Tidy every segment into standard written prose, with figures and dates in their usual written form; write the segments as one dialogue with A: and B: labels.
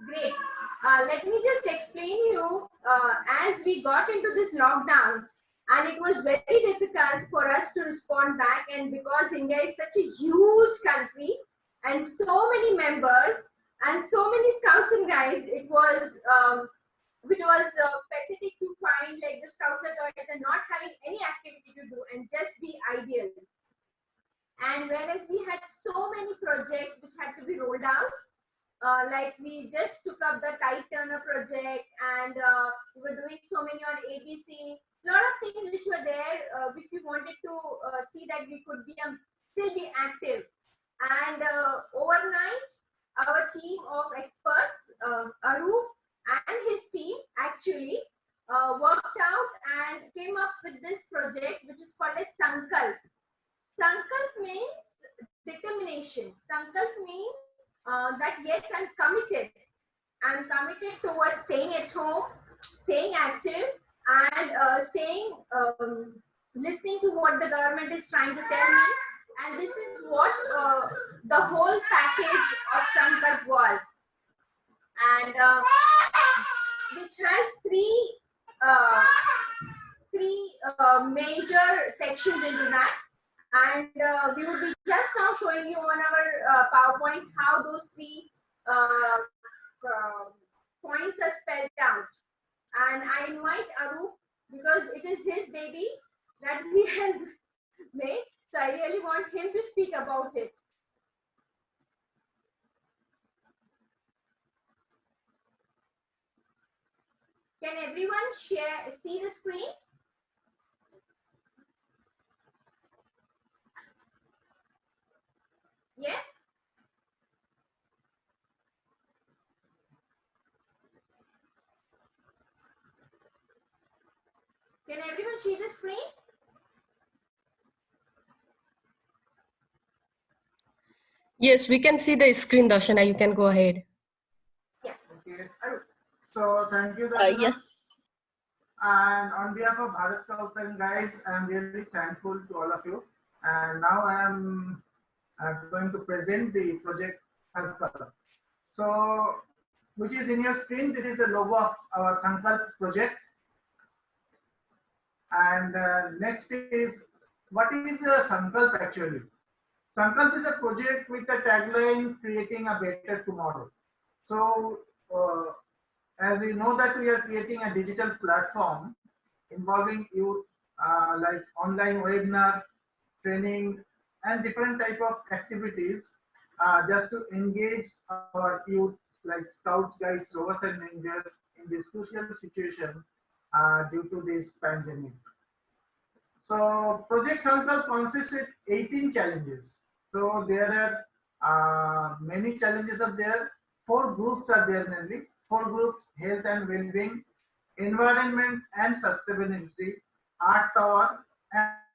A: Great. Let me just explain you as we got into this lockdown, and it was very difficult for us to respond back. And because India is such a huge country and so many members and so many scouts and guides, it was pathetic to find like the scouts and guides are not having any activity to do and just be ideal. And whereas we had so many projects which had to be rolled out, like we just took up the Tide Turner project, and we were doing so many on ABC. A lot of things which were there, which we wanted to see that we could be still be active. And overnight, our team of experts, Arup and his team, actually worked out and came up with this project, which is called as Sankalp. Sankalp means determination. Sankalp means that yes, I'm committed. I'm committed towards staying at home, staying active, and staying listening to what the government is trying to tell me. And this is what the whole package of Sankalp was, and which has three major sections into that. And we will be just now showing you on our PowerPoint how those three points are spelled out. And I invite Arup because it is his baby that he has made. So I really want him to speak about it. Can everyone see the screen? Yes? Can everyone see the screen?
B: Yes, we can see the screen, Darshana. You can go ahead.
A: Yeah.
C: Okay. So thank you, Darshana.
D: Yes.
C: And on behalf of Bharat Scouts and Guides, I am really thankful to all of you. And now I am going to present the project Sankalp. So, which is in your screen, this is the logo of our Sankalp project. And next is, what is Sankalp actually? Sankalp is a project with the tagline, creating a better tomorrow. So, as we know that we are creating a digital platform involving youth, like online webinars, training, and different type of activities, just to engage our youth, like scouts, guides, rovers, and rangers in this crucial situation due to this pandemic. So Project Sankalp consists of 18 challenges. So there are many challenges are there. 4 groups are there mainly. 4 groups: health and well-being, environment and sustainability, art tower,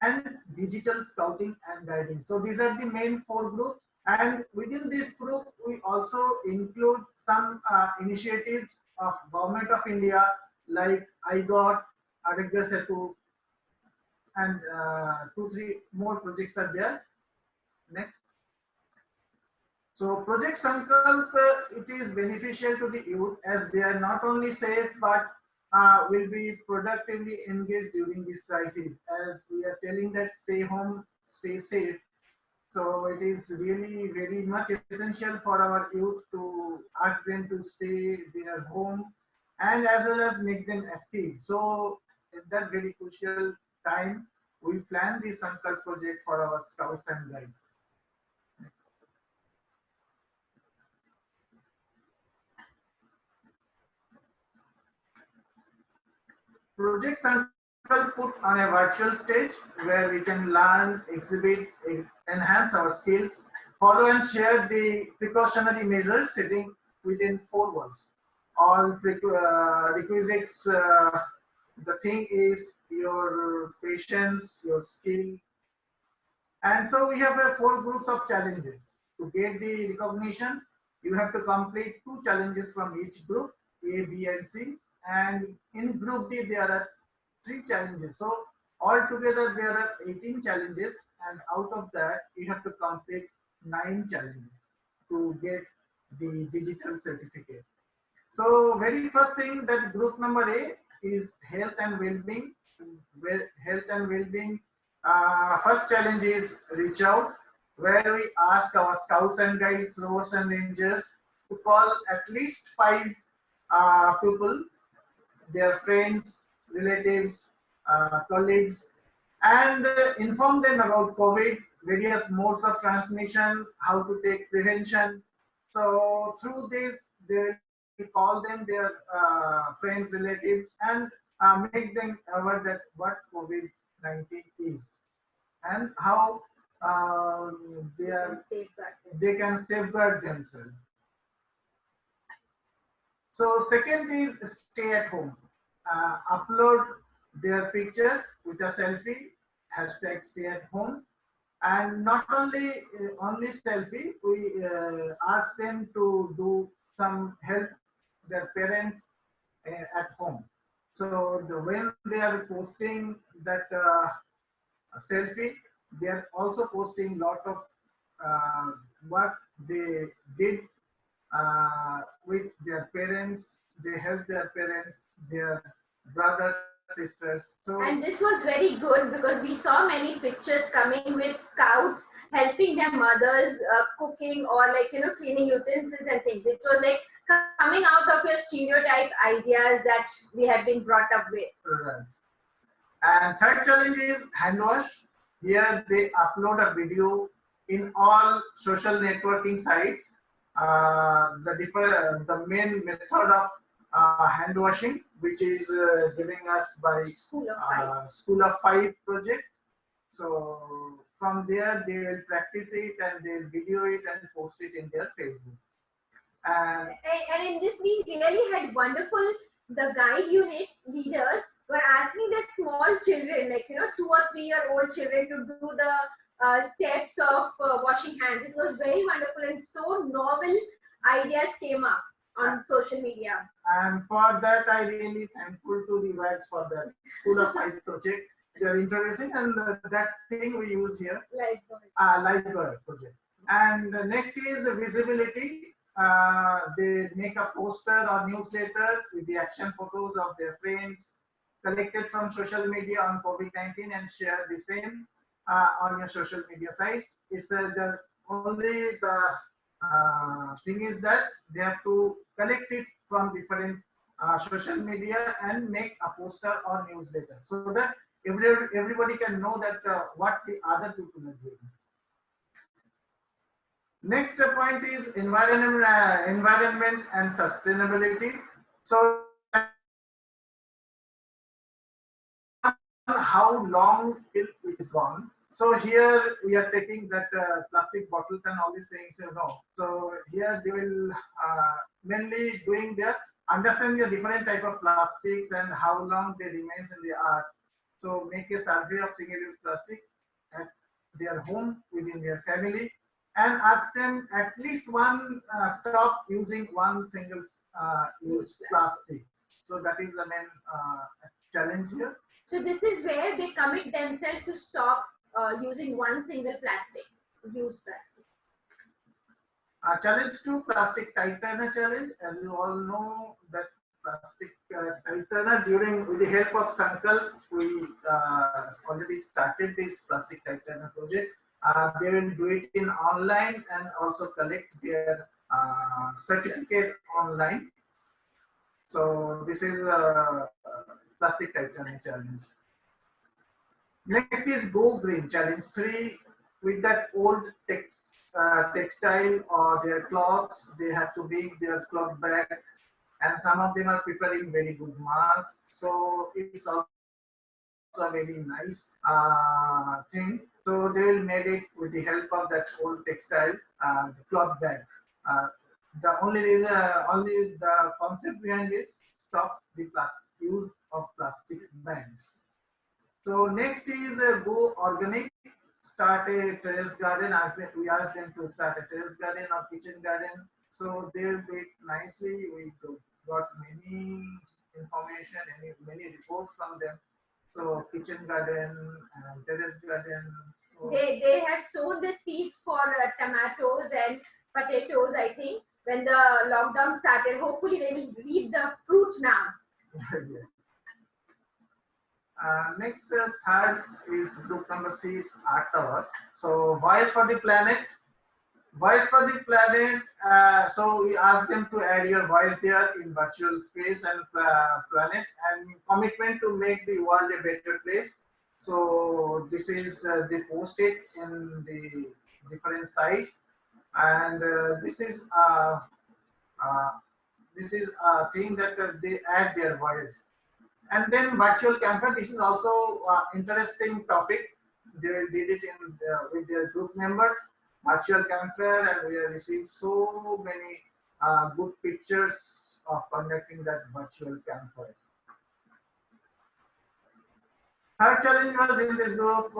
C: and digital scouting and guiding. So these are the main 4 groups. And within this group, we also include some initiatives of Government of India, like IGOT, Arogya Setu, and 2-3 more projects are there. Next. So Project Sankalp, it is beneficial to the youth as they are not only safe but will be productively engaged during this crisis, as we are telling that stay home, stay safe. So it is really very much essential for our youth to ask them to stay their home and as well as make them active. So at that very crucial time, we plan the Sankalp project for our scouts and guides. Project Sankalp put on a virtual stage where we can learn, exhibit, enhance our skills, follow and share the precautionary measures sitting within 4 walls. All requisites, the thing is your patience, your skill. And so we have 4 groups of challenges. To get the recognition, you have to complete 2 challenges from each group, A, B, and C. And in group D, there are 3 challenges. So altogether, there are 18 challenges. And out of that, you have to complete 9 challenges to get the digital certificate. So very first thing, that group number A is health and well-being. Health and well-being. First challenge is reach out, where we ask our scouts and guides, rovers and rangers to call at least 5 people, their friends, relatives, colleagues, and inform them about COVID, various modes of transmission, how to take prevention. So through this, they call them their friends, relatives, and make them aware that what COVID-19 is and how
A: And safeguard them.
C: they can safeguard themselves. So second is stay at home. Upload their picture with a selfie, hashtag stay at home. And not only selfie, we ask them to do some help their parents at home. So when they are posting that selfie, they are also posting lot of uh, what they did with their parents. They help their parents, their brothers, sisters. So
A: And this was very good because we saw many pictures coming with scouts helping their mothers cooking or cleaning utensils and things. It was like coming out of your stereotype ideas that we have been brought up with.
C: right. And third challenge is hand wash. Here they upload a video in all social networking sites. The main method of hand washing, which is giving us by School of Five project. So from there they will practice it and they'll video it and post it in their Facebook.
A: And in this, we really had wonderful, the guide unit leaders were asking the small children, 2 or 3-year-old children, to do the steps of washing hands. It was very wonderful and so novel ideas came up on social media.
C: And for that, I really thankful to the WAGs for that School of Five project they are introducing, and that thing we use here, Lifeguard project. And the next is visibility. They make a poster or newsletter with the action photos of their friends collected from social media on COVID-19 and share the same on your social media sites. It's only the thing is that they have to collect it from different social media and make a poster or newsletter so that everybody can know that what the other people are doing. Next point is environment and sustainability. So how long till it is gone. So here we are taking that plastic bottles and all these things, So here they will mainly doing their understanding the different type of plastics and how long they remain in the earth. So make a survey of single-use plastic at their home within their family and ask them at least one stop using one single use plastic. So that is the main challenge here.
A: So this is where they commit themselves to stop using one single use plastic.
C: Challenge 2, plastic tightener challenge. As you all know, that plastic tightener, with the help of Sankalp, we already started this plastic tightener project. They will do it in online and also collect their certificate online. So this is a plastic tightener challenge. Next is Go Green challenge 3. With that old textile or their cloths, they have to make their cloth bag, and some of them are preparing very good masks. So it's also a very nice thing. So they will make it with the help of that old textile cloth bag. The only the concept behind is stop the use of plastic bags. So next is Go Organic. Start a terrace garden. We ask them to start a terrace garden or kitchen garden. So they'll do it nicely. We got many information, many reports from them. So kitchen garden and terrace garden. So
A: they have sown the seeds for tomatoes and potatoes, I think. when the lockdown started. Hopefully they will reap the fruit now.
C: Yeah. Next, third is group number 6, Art Tower. So, Voice for the Planet. Voice for the Planet. So, we asked them to add your voice there in virtual space and planet, and commitment to make the world a better place. So, this is they posted in the different sites, and uh, this is a thing that they add their voice. And then virtual camper, this is also interesting topic. They did it with their group members, virtual camper, and we have received so many good pictures of conducting that virtual camper. Third challenge was in this group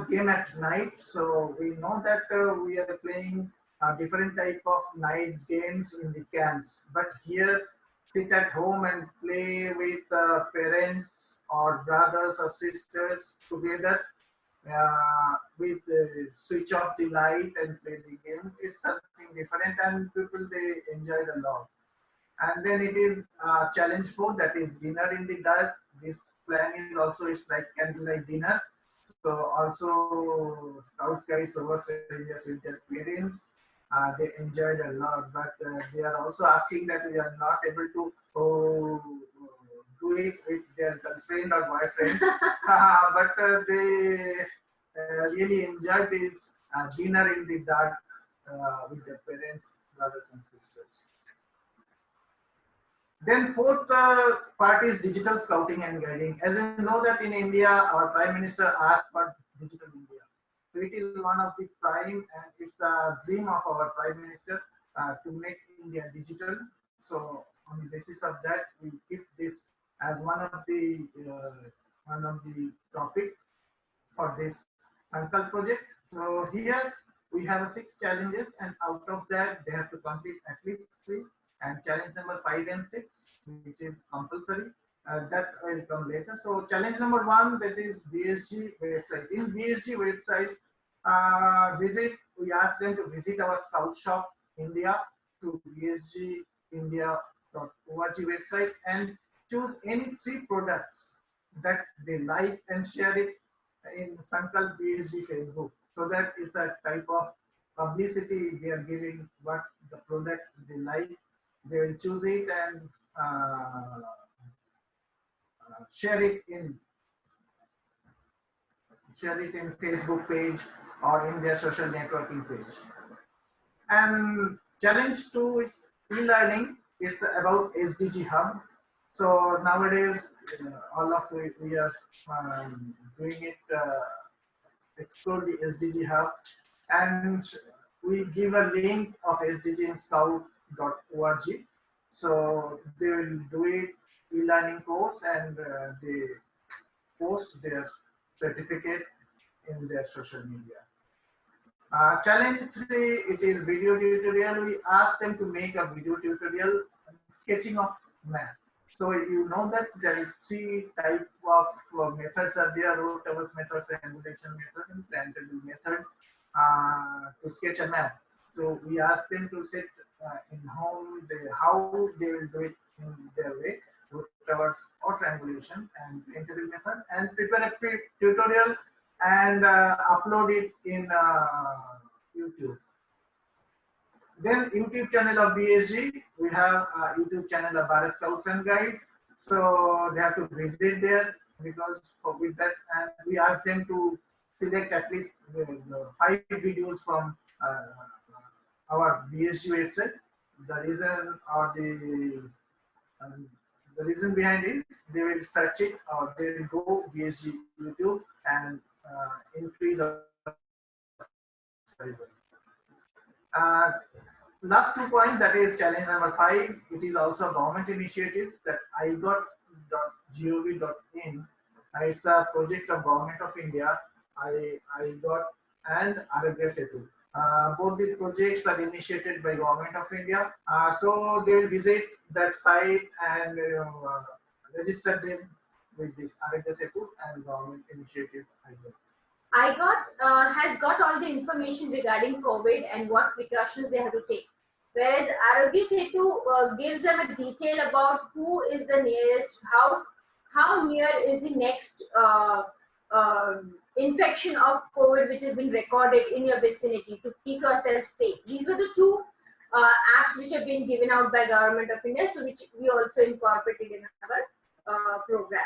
C: game at night. So we know that we are playing different type of night games in the camps, but here sit at home and play with parents or brothers or sisters together with switch off the light and play the game. It's something different, and people they enjoyed a lot. And then it is challenge 4, that is dinner in the dark. This plan is also it's like candlelight dinner. So also scout guys over strangers with their parents. They enjoyed a lot, but they are also asking that we are not able to do it with their girlfriend or boyfriend. But they really enjoyed this dinner in the dark with their parents, brothers and sisters. Then fourth part is digital scouting and guiding. As you know that in India, our Prime Minister asked for digital India. So it is one of the prime and it's a dream of our Prime Minister to make India digital. So on the basis of that, we keep this as one of the topic for this Sankalp project. So here we have 6 challenges, and out of that they have to complete at least 3. And challenge number 5 and 6, which is compulsory. That will come later. So challenge number 1, that is BSG website. In BSG website, we ask them to visit our Scout Shop India to bsgindia.org website and choose any 3 products that they like and share it in Sankalp BSG Facebook, so that it's a type of publicity they are giving what the product they like. They will choose it and share it in Facebook page or in their social networking page. And challenge 2 is e-learning. It's about SDG Hub. So nowadays, all of we are doing it. Explore the SDG Hub, and we give a link of SDG in scout.org. So they will do it e-learning course, and they post their certificate in their social media. Challenge 3, it is video tutorial. We ask them to make a video tutorial sketching of map. So you know that there is 3 types of methods are there: road traverse method, triangulation method, and plan table method to sketch a map. So we ask them to set in home how they will do it in their way, road traverse or triangulation and plan table method, and prepare a tutorial and upload it in YouTube. Then YouTube channel of BSG, we have a YouTube channel of Bharat Scouts and Guides. So they have to visit there, because with that, and we ask them to select at least the 5 videos from our BSG website. The reason or the reason behind is they will search it or they will go BSG YouTube and increase our last 2 points, that is challenge number 5. It is also a government initiative, that igot.gov.in. It's a project of Government of India, igot and Arogya Setu. Both the projects are initiated by Government of India. So they will visit that site and register them with this Arogya Setu and government initiative igot.
A: igot has got all the information regarding COVID and what precautions they have to take. Whereas Arogya Setu gives them a detail about who is the nearest, how near is the next infection of COVID which has been recorded in your vicinity to keep yourself safe. These were the two apps which have been given out by Government of India, so which we also incorporated in our program.